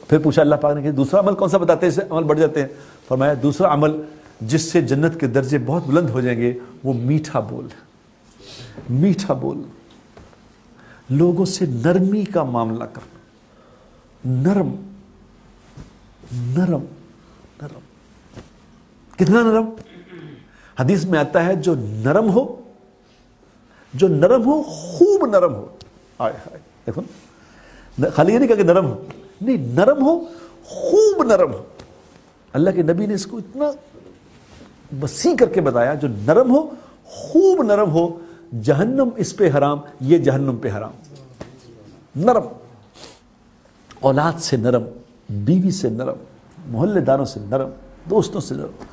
پھر پوچھا اللہ پاک نے کہ دوسرا عمل کون سا بتاتے ہیں اس سے عمل بڑھ جاتے ہیں؟ فرمایا دوسرا عمل جس سے جنت کے درجے بہت بلند ہو جائیں گے وہ میٹھا بول، میٹھا بول، لوگوں سے نرمی کا معاملہ کرنا، نرم نرم نرم۔ کتنا نرم؟ حدیث میں آتا ہے جو نرم ہو، جو نرم ہو، خوب نرم ہو، آئے ہائے دیکھو، خالی یہ نہیں کہا کہ نرم ہو، نہیں، نرم ہو، خوب نرم ہو۔ اللہ کے نبی نے اس کو اتنا وسیع کر کے بتایا، جو نرم ہو، خوب نرم ہو، جہنم اس پہ حرام، یہ جہنم پہ حرام۔ نرم، اولاد سے نرم، بیوی سے نرم، محلے داروں سے نرم، دوستوں سے نرم،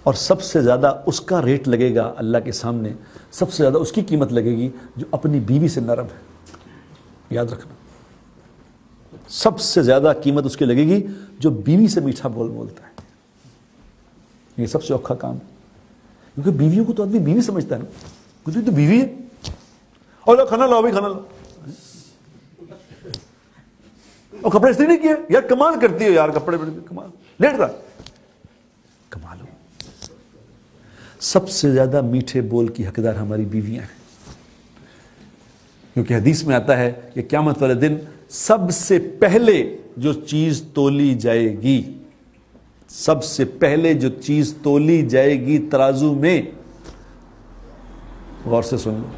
اور سب سے زیادہ اس کا ریٹ لگے گا اللہ کے سامنے، سب سے زیادہ اس کی قیمت لگے گی جو اپنی بیوی سے نرم ہے۔ یاد رکھنا، سب سے زیادہ قیمت اس کی لگے گی جو بیوی سے میٹھا بول بولتا ہے۔ یہ سب سے اوکھا کام ہے، کیونکہ بیویوں کو تو آدمی بیوی سمجھتا ہے نا، کیونکہ تو بیوی ہے، اور کھانا لاؤ بھائی، کھانا لاؤ، اور کپڑے استری نہیں کیے، یار کمال کرتی ہو یار، کپڑے کمال، لیٹ رہا، کمال ہو۔ سب سے زیادہ میٹھے بول کی حقدار ہماری بیویاں ہیں، کیونکہ حدیث میں آتا ہے کہ قیامت والے دن سب سے پہلے جو چیز تولی جائے گی، سب سے پہلے جو چیز تولی جائے گی ترازو میں، غور سے سن لو،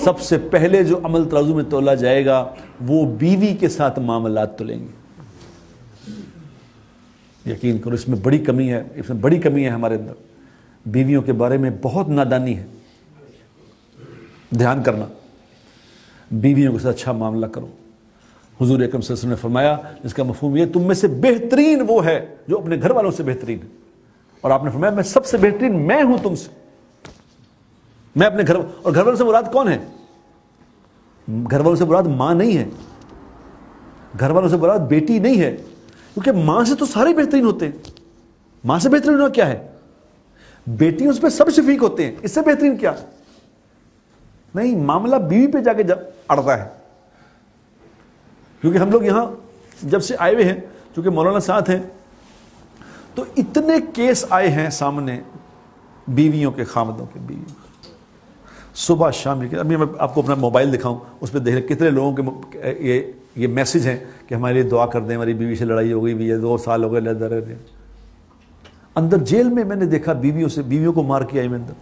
سب سے پہلے جو عمل ترازو میں تولا جائے گا وہ بیوی کے ساتھ معاملات تولیں گے۔ یقین کرو اس میں بڑی کمی ہے، اس میں بڑی کمی ہے ہمارے اندر، بیویوں کے بارے میں بہت نادانی ہے۔ دھیان کرنا، بیویوں کے ساتھ اچھا معاملہ کرو۔ حضور اکرم صلی اللہ علیہ وسلم نے فرمایا، جس کا مفہوم یہ تم میں سے بہترین وہ ہے جو اپنے گھر والوں سے بہترین ہے، اور آپ نے فرمایا میں سب سے بہترین میں ہوں تم سے، میں اپنے گھر، اور گھر والوں سے مراد کون ہے؟ گھر والوں سے مراد ماں نہیں ہے، گھر والوں سے مراد بیٹی نہیں ہے، کیونکہ ماں سے تو سارے بہترین ہوتے ہیں، ماں سے بہترین ہونا کیا ہے؟ بیٹی اس پہ سب شفیق ہوتے ہیں، اس سے بہترین کیا؟ نہیں، معاملہ بیوی پہ جا کے اڑتا ہے۔ کیونکہ ہم لوگ یہاں جب سے آئے ہوئے ہیں، چونکہ مولانا ساتھ ہیں، تو اتنے کیس آئے ہیں سامنے بیویوں کے، خامدوں کے، بیویوں کے، صبح شام۔ ابھی میں آپ کو اپنا موبائل دکھاؤں، اس پہ دیکھ لیں کتنے لوگوں کے یہ میسج ہیں کہ ہمارے لیے دعا کر دیں، ہماری بیوی سے لڑائی ہو گئی، بھی 2 سال ہو گئے لڑ رہے تھے۔ اندر جیل میں میں نے دیکھا بیویوں کو مار کے آئی میں اندر،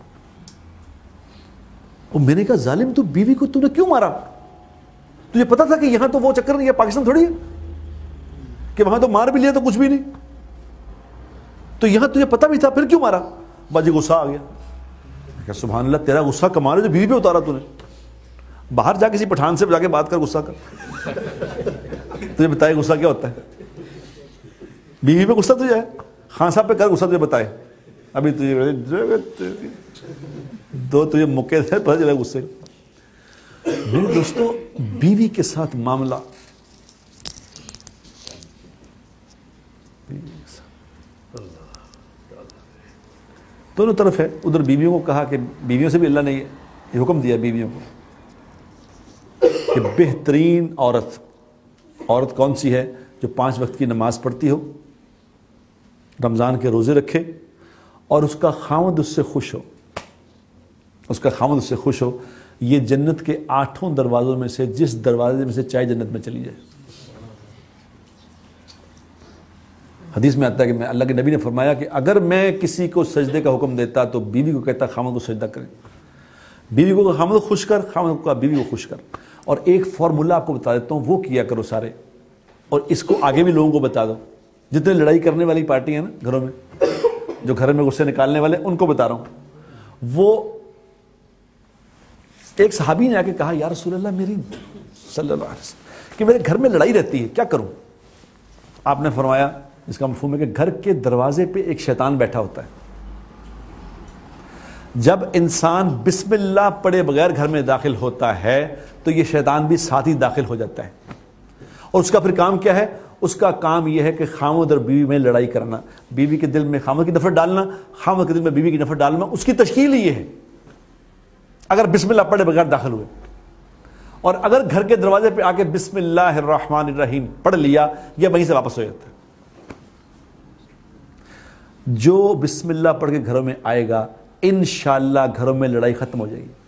اور میں نے کہا ظالم تو بیوی کو تو نے کیوں مارا؟ تجھے پتا تھا کہ یہاں تو وہ چکر نہیں ہے، پاکستان تھوڑی ہے کہ وہاں تو مار بھی لیا تو کچھ بھی نہیں، تو یہاں تجھے پتا بھی تھا، پھر کیوں مارا؟ باجی غصہ آ گیا۔ کہ سبحان اللہ، تیرا غصہ کمال ہے جو بیوی پہ اتارا تو نے، باہر جا کسی پٹھان سے جا کے بات کر، غصہ کر، تجھے بتائے غصہ کیا ہوتا ہے۔ بیوی پہ غصہ تجھے ہے، خان صاحب پہ کر غصہ، تجھے بتائے، ابھی تجھے مکے تھے پتہ چلا غصے۔ میرے دوستو، بیوی کے ساتھ معاملہ، دونوں طرف ہے۔ ادھر بیویوں کو کہا کہ بیویوں سے بھی اللہ نے یہ حکم دیا بیویوں کو کہ بہترین عورت کون سی ہے؟ جو 5 وقت کی نماز پڑھتی ہو، رمضان کے روزے رکھے، اور اس کا خاوند اس سے خوش ہو، اس کا خاوند اس سے خوش ہو۔ یہ جنت کے 8 دروازوں میں سے جس دروازے میں سے چاہے جنت میں چلی جائے۔ حدیث میں آتا ہے کہ اللہ کے نبی نے فرمایا کہ اگر میں کسی کو سجدے کا حکم دیتا تو بیوی کو کہتا خاوند کو سجدہ کریں، بیوی کو خاوند کو خوش کر، خاوند کو بیوی کو خوش کر۔ اور ایک فارمولہ آپ کو بتا دیتا ہوں، وہ کیا کرو سارے، اور اس کو آگے بھی لوگوں کو بتا دو، جتنے لڑائی کرنے والی پارٹی ہیں نا گھروں میں، جو گھر میں غصے نکالنے والے، ان کو بتا رہا ہوں۔ وہ ایک صحابی نے آ کے کہا، یا رسول اللہ میری صلی اللہ علیہ وسلم کہ میرے گھر میں لڑائی رہتی ہے، کیا کروں؟ آپ نے فرمایا، اس کا مفہوم ہے کہ گھر کے دروازے پہ ایک شیطان بیٹھا ہوتا ہے، جب انسان بسم اللہ پڑھے بغیر گھر میں داخل ہوتا ہے تو یہ شیطان بھی ساتھ ہی داخل ہو جاتا ہے، اور اس کا پھر کام کیا ہے؟ اس کا کام یہ ہے کہ خاوند اور بیوی میں لڑائی کرنا، بیوی کے دل میں خاوند کی نفرت ڈالنا، خاوند کے دل میں بیوی کی نفرت ڈالنا۔ اس کی تشکیل ہی یہ ہے اگر بسم اللہ پڑھے بغیر داخل ہوئے۔ اور اگر گھر کے دروازے پہ آ کے بسم اللہ الرحمن الرحیم پڑھ لیا، یہ وہیں سے واپس ہو جاتا ہے۔ جو بسم اللہ پڑھ کے گھروں میں آئے گا انشاءاللہ گھروں میں لڑائی ختم ہو جائے گی۔